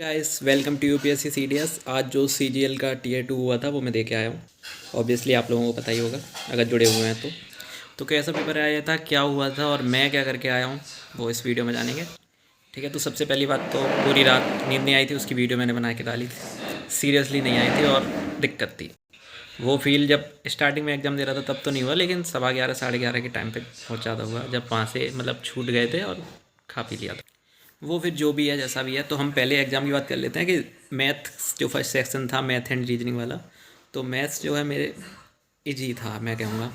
Guys welcome to UPSC CDS. आज जो CGL का टीयर 2 हुआ था वो मैं दे के आया हूँ। ऑब्वियसली आप लोगों को पता ही होगा अगर जुड़े हुए हैं तो कैसा पेपर आया था, क्या हुआ था और मैं क्या करके आया हूँ वो इस वीडियो में जानेंगे। ठीक है, तो सबसे पहली बात तो पूरी रात नींद नहीं आई थी, उसकी वीडियो मैंने बना के डाली थी। सीरियसली नहीं आई थी और दिक्कत थी। वो फील जब स्टार्टिंग में एग्ज़ाम दे रहा था तब तो नहीं हुआ, लेकिन 11:15 साढ़े 11 के टाइम पे बहुत ज़्यादा हुआ, जब वहाँ से मतलब छूट गए थे और खा पी लिया था। वो फिर जो भी है जैसा भी है, तो हम पहले एग्ज़ाम की बात कर लेते हैं कि मैथ जो फर्स्ट सेक्शन था मैथ एंड रीजनिंग वाला, तो मैथ्स जो है मेरे इजी था मैं कहूँगा।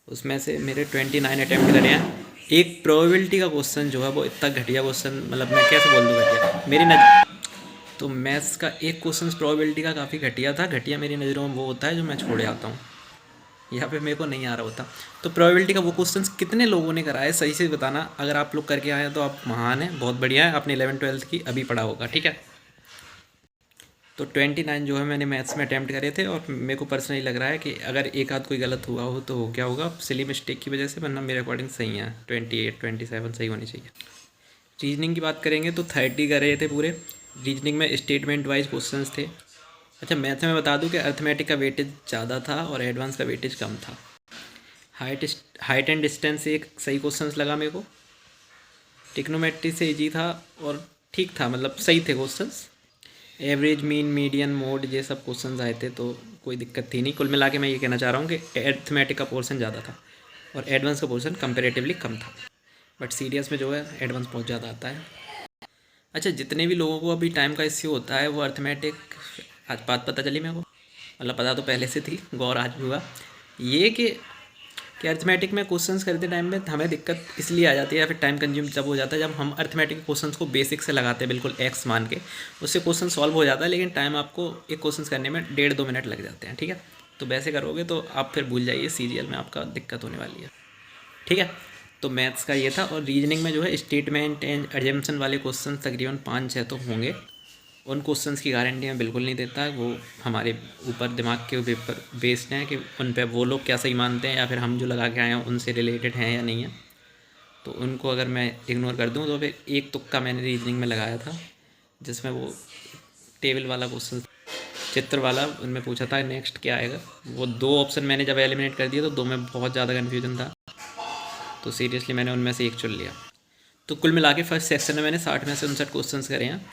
उसमें से मेरे 29 अटैम्प्ट करे हैं। एक प्रोबेबिलिटी का क्वेश्चन जो है वो इतना घटिया क्वेश्चन, मतलब मैं कैसे बोल दूँ घटिया मेरी नज़र। तो मैथ्स का एक क्वेश्चन प्रोबेबिलिटी का काफ़ी घटिया था। घटिया मेरी नज़रों में वो होता है जो मैं छोड़ आता हूँ, यहाँ पे मेरे को नहीं आ रहा होता। तो प्रोबेबिलिटी का वो क्वेश्चंस कितने लोगों ने कराया सही से बताना। अगर आप लोग करके आए हैं तो आप महान हैं, बहुत बढ़िया है, आपने 11th-12th की अभी पढ़ा होगा। ठीक है, तो 29 जो है मैंने मैथ्स में अटैम्प्ट करे थे और मेरे को पर्सनली लग रहा है कि अगर एक आध कोई गलत हुआ हो तो हो क्या होगा, सिली मिस्टेक की वजह से, वरना मेरे अकॉर्डिंग सही है। 28-27 सही होनी चाहिए। रीजनिंग की बात करेंगे तो 30 कर रहे थे पूरे। रीजनिंग में स्टेटमेंट वाइज क्वेश्चन थे। अच्छा, मैथ में बता दूं कि अर्थमेटिक का वेटेज ज़्यादा था और एडवांस का वेटेज कम था। हाइट हाइट एंड डिस्टेंस से एक सही क्वेश्चन लगा मेरे को। टिक्नोमेट्री से इजी था और ठीक था, मतलब सही थे questions. Average, mean, median, mode ये सब क्वेश्चंस आए थे तो कोई दिक्कत थी नहीं। कुल मिला के मैं ये कहना चाह रहा हूँ कि अर्थमेटिक का पोर्शन ज़्यादा था और एडवांस का पोर्शन कंपेरेटिवली कम था। बट सीडीएस में जो है एडवांस बहुत ज़्यादा आता है। अच्छा, जितने भी लोगों को अभी टाइम का इश्यू होता है वो अर्थमेटिक, आज बात पता चली मेरे को, मतलब पता तो पहले से थी, गौर आज भी हुआ ये कि अर्थमेटिक में क्वेश्चंस करते टाइम में हमें दिक्कत इसलिए आ जाती है या फिर टाइम कंज्यूम जब हो जाता है, जब हम अर्थमेटिक क्वेश्चंस को बेसिक से लगाते हैं बिल्कुल एक्स मान के, उससे क्वेश्चन सॉल्व हो जाता है, लेकिन टाइम आपको एक क्वेश्चन करने में 1.5-2 मिनट लग जाते हैं। ठीक है, तो वैसे करोगे तो आप फिर भूल जाइए, सीजीएल में आपका दिक्कत होने वाली है। ठीक है, तो मैथ्स का ये था। और रीजनिंग में जो है स्टेटमेंट एंड एजम्पशन वाले क्वेश्चन तकरीबन 5-6 तो होंगे। उन क्वेश्चंस की गारंटी मैं बिल्कुल नहीं देता, वो हमारे ऊपर दिमाग के ऊपर बेस्ड हैं कि उन पे वो लोग क्या सही मानते हैं या फिर हम जो लगा के आए हैं उनसे रिलेटेड हैं या नहीं है। तो उनको अगर मैं इग्नोर कर दूँ तो फिर एक तुक्का मैंने रीजनिंग में लगाया था, जिसमें वो टेबल वाला क्वेश्चन, चित्र वाला, उनमें पूछा था नेक्स्ट क्या आएगा। वो 2 ऑप्शन मैंने जब एलिमिनेट कर दिया तो 2 में बहुत ज़्यादा कन्फ्यूजन था, तो सीरियसली मैंने उनमें से एक चुन लिया। तो कुल मिला के फर्स्ट सेक्शन में मैंने 60 में से 59 क्वेश्चन करे हैं,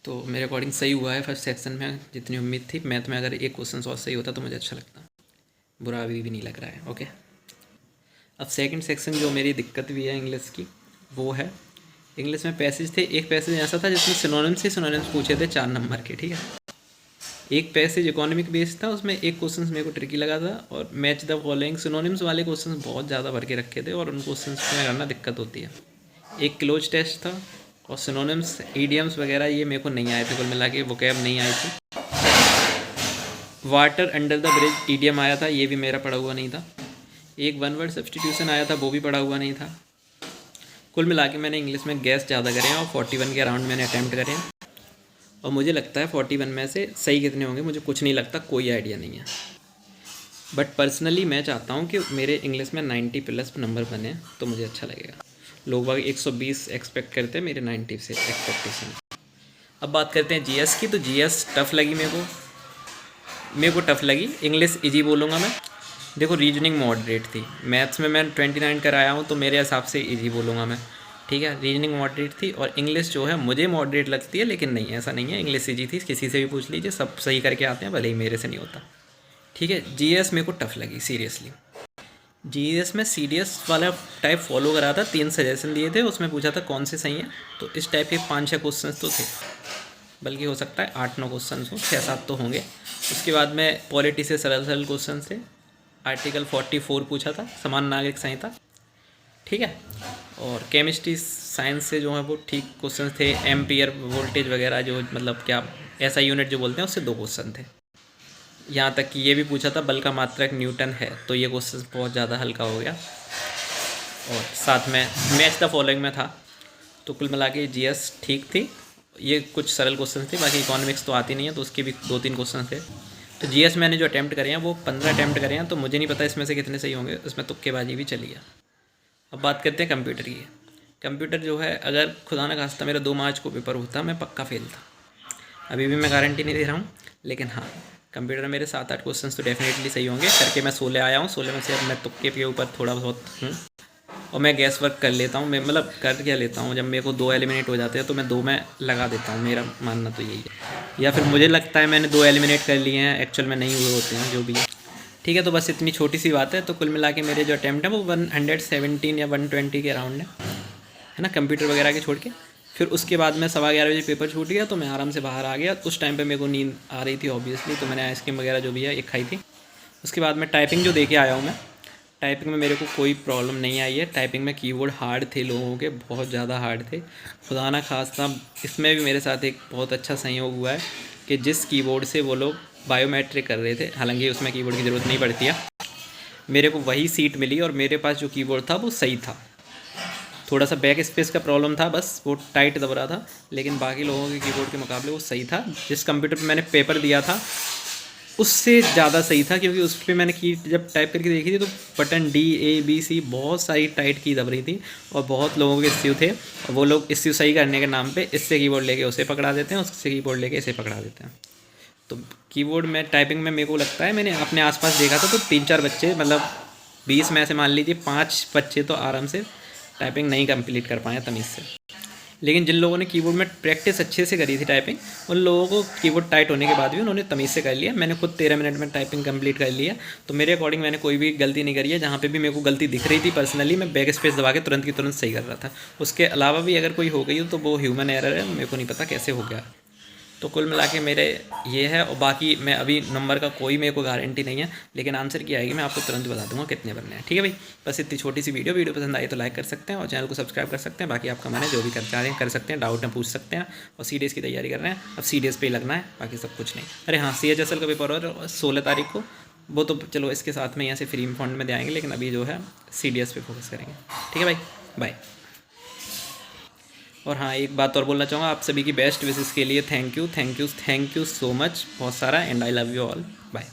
तो मेरे अकॉर्डिंग सही हुआ है फर्स्ट सेक्शन में जितनी उम्मीद थी। मैथ में अगर एक क्वेश्चन और सही होता तो मुझे अच्छा लगता, बुरा अभी भी नहीं लग रहा है। ओके, अब सेकंड सेक्शन जो मेरी दिक्कत भी है इंग्लिश की, वो है इंग्लिश में पैसेज थे। एक पैसेज ऐसा था जिसमें सिनोनिम्स पूछे थे 4 नंबर के। ठीक है, एक पैसेज इकोनॉमिक बेस्ड था, उसमें एक क्वेश्चन मेरे को ट्रिकी लगा था, और मैच द फॉलोइंग सिनोनिम्स वाले क्वेश्चन बहुत ज़्यादा भर के रखे थे और उन क्वेश्चन में करना दिक्कत होती है। एक क्लोज टेस्ट था और सिनोनिम्स, ईडियम्स वगैरह ये मेरे को नहीं आए थे, कुल मिला के वोकैब नहीं आई थी। Water under the bridge idiom आया था, ये भी मेरा पढ़ा हुआ नहीं था। एक वन वर्ड सब्सटीट्यूशन आया था, वो भी पढ़ा हुआ नहीं था। कुल मिला के मैंने इंग्लिश में गैस ज़्यादा करे हैं और 41 के अराउंड मैंने अटैम्प्ट करे हैं, और मुझे लगता है 41 में से सही कितने होंगे मुझे कुछ नहीं लगता, कोई आइडिया नहीं है। बट पर्सनली मैं चाहता हूँ कि मेरे इंग्लिश में 90+ नंबर बने तो मुझे अच्छा लगेगा। लोग बाग 120 एक्सपेक्ट करते हैं, मेरे 90 से एक्सपेक्टेशन। अब बात करते हैं जीएस की, तो जीएस टफ़ लगी मेरे को टफ़ लगी। इंग्लिश इजी बोलूँगा मैं। देखो, रीजनिंग मॉडरेट थी, मैथ्स में मैं 29 कराया हूँ तो मेरे हिसाब से इजी बोलूँगा मैं। ठीक है, रीजनिंग मॉडरेट थी और इंग्लिश जो है मुझे मॉडरेट लगती है, लेकिन नहीं, ऐसा नहीं है, इंग्लिश इजी थी, किसी से भी पूछ लीजिए, सब सही करके आते हैं, भले ही मेरे से नहीं होता। ठीक है, जीएस मेरे को टफ़ लगी सीरियसली। जीएस में सीडीएस वाला टाइप फॉलो करा था, 3 सजेशन दिए थे, उसमें पूछा था कौन से सही हैं, तो इस टाइप के 5-6 क्वेश्चन तो थे, बल्कि हो सकता है 8-9 क्वेश्चन हो, 6-7 तो होंगे। उसके बाद में पॉलिटी से सरल सरल क्वेश्चन थे। आर्टिकल 44 पूछा था, समान नागरिक संहिता। ठीक है, और केमिस्ट्री साइंस से जो है वो ठीक क्वेश्चन थे। एम्पियर वोल्टेज वगैरह जो, मतलब क्या ऐसा यूनिट जो बोलते हैं, उससे 2 क्वेश्चन थे। यहाँ तक कि ये भी पूछा था बल का मात्रक न्यूटन है, तो ये क्वेश्चन बहुत ज़्यादा हल्का हो गया। और साथ में मैच द फॉलोइंग में था, तो कुल मिला के जीएस ठीक थी। ये कुछ सरल क्वेश्चन थे, बाकी इकोनॉमिक्स तो आती नहीं है, तो उसके भी 2-3 क्वेश्चन थे। तो जीएस मैंने जो अटैम्प्ट करे हैं वो 15 अटैम्प्ट करे हैं, तो मुझे नहीं पता इसमें से कितने सही होंगे, उसमें तुक्केबाजी भी चली है। अब बात करते हैं कंप्यूटर की। कंप्यूटर जो है, अगर खुदा ना खास्ता मेरा 2 मार्च को पेपर होता मैं पक्का फेल था, अभी भी मैं गारंटी नहीं दे रहा हूँ, लेकिन हाँ कंप्यूटर में मेरे 7-8 क्वेश्चंस तो डेफिनेटली सही होंगे। करके मैं 16 आया हूँ, 16 में से अब मैं तुक्के के ऊपर थोड़ा बहुत हूँ। और मैं गैस वर्क कर लेता हूँ, मैं मतलब कर क्या लेता हूँ, जब मेरे को 2 एलिमिनेट हो जाते हैं तो मैं 2 में लगा देता हूँ, मेरा मानना तो यही है। या फिर मुझे लगता है मैंने 2 एलिमिनेट कर लिए हैं, एक्चुअल में नहीं हुए होते हैं, जो भी है। ठीक है, तो बस इतनी छोटी सी बात है। तो कुल मिला के मेरे जो अटैम्प्ट है वो 117 या 120 के अराउंड है ना, कंप्यूटर वगैरह के छोड़ के। फिर उसके बाद में 11:15 बजे पेपर छूट गया, तो मैं आराम से बाहर आ गया। उस टाइम पे मेरे को नींद आ रही थी ऑब्वियसली, तो मैंने आइसक्रीम वगैरह जो भी है एक खाई थी। उसके बाद में टाइपिंग जो दे के आया हूँ मैं, टाइपिंग में मेरे को कोई प्रॉब्लम नहीं आई है। टाइपिंग में कीबोर्ड हार्ड थे लोगों के, बहुत ज़्यादा हार्ड थे, खुदा ना खास्ता। इसमें भी मेरे साथ एक बहुत अच्छा संयोग हुआ है कि जिस कीबोर्ड से वो लोग बायोमेट्रिक कर रहे थे, हालांकि उसमें कीबोर्ड की ज़रूरत नहीं पड़ती है, मेरे को वही सीट मिली और मेरे पास जो कीबोर्ड था वो सही था। थोड़ा सा बैक स्पेस का प्रॉब्लम था, बस वो टाइट दब रहा था, लेकिन बाकी लोगों के कीबोर्ड के मुकाबले वो सही था। जिस कंप्यूटर पे मैंने पेपर दिया था उससे ज़्यादा सही था, क्योंकि उस पर मैंने की जब टाइप करके देखी थी तो button D A B C बहुत सारी टाइट की दब रही थी। और बहुत लोगों के इश्यू थे, और वो लोग इश्यू सही करने के नाम पे इससे कीबोर्ड लेके उसे पकड़ा देते हैं, उससे कीबोर्ड लेके इसे पकड़ा देते हैं। तो कीबोर्ड में टाइपिंग में मेरे को लगता है, मैंने अपने आसपास देखा था तो 3-4 बच्चे, मतलब 20 में से मान लीजिए 5 बच्चे तो आराम से टाइपिंग नहीं कंप्लीट कर पाए तमीज़ से। लेकिन जिन लोगों ने कीबोर्ड में प्रैक्टिस अच्छे से करी थी टाइपिंग, उन लोगों को कीबोर्ड टाइट होने के बाद भी उन्होंने तमीज़ से कर लिया। मैंने खुद 13 मिनट में टाइपिंग कंप्लीट कर लिया। तो मेरे अकॉर्डिंग मैंने कोई भी गलती नहीं करी है। जहाँ पे भी मेरे को गलती दिख रही थी पर्सनली, मैं बैक स्पेस दबा के तुरंत की तुरंत सही कर रहा था। उसके अलावा भी अगर कोई हो गई हो तो वो ह्यूमन एरर है, मेरे को नहीं पता कैसे हो गया। तो कुल मिला के मेरे ये है। और बाकी मैं अभी नंबर का कोई मेरे को गारंटी नहीं है, लेकिन आंसर की आएगी मैं आपको तुरंत बता दूंगा कितने बनने हैं। ठीक है भाई, बस इतनी छोटी सी वीडियो पसंद आई तो लाइक कर सकते हैं और चैनल को सब्सक्राइब कर सकते हैं। बाकी आपका मन है जो भी कर चाह रहे हैं कर सकते हैं, डाउट में पूछ सकते हैं। और CDS की तैयारी कर रहे हैं, अब CDS पे ही लगना है, बाकी सब कुछ नहीं। अरे हाँ, CHSL का पेपर और 16 तारीख को, वो तो चलो इसके साथ में यहाँ से फ्री फंड में दे आएंगे, लेकिन अभी जो है CDS पे फोकस करेंगे। ठीक है भाई, बाय। और हाँ, एक बात और बोलना चाहूँगा, आप सभी की बेस्ट विशेस के लिए थैंक यू सो मच बहुत सारा, and I love you all. Bye.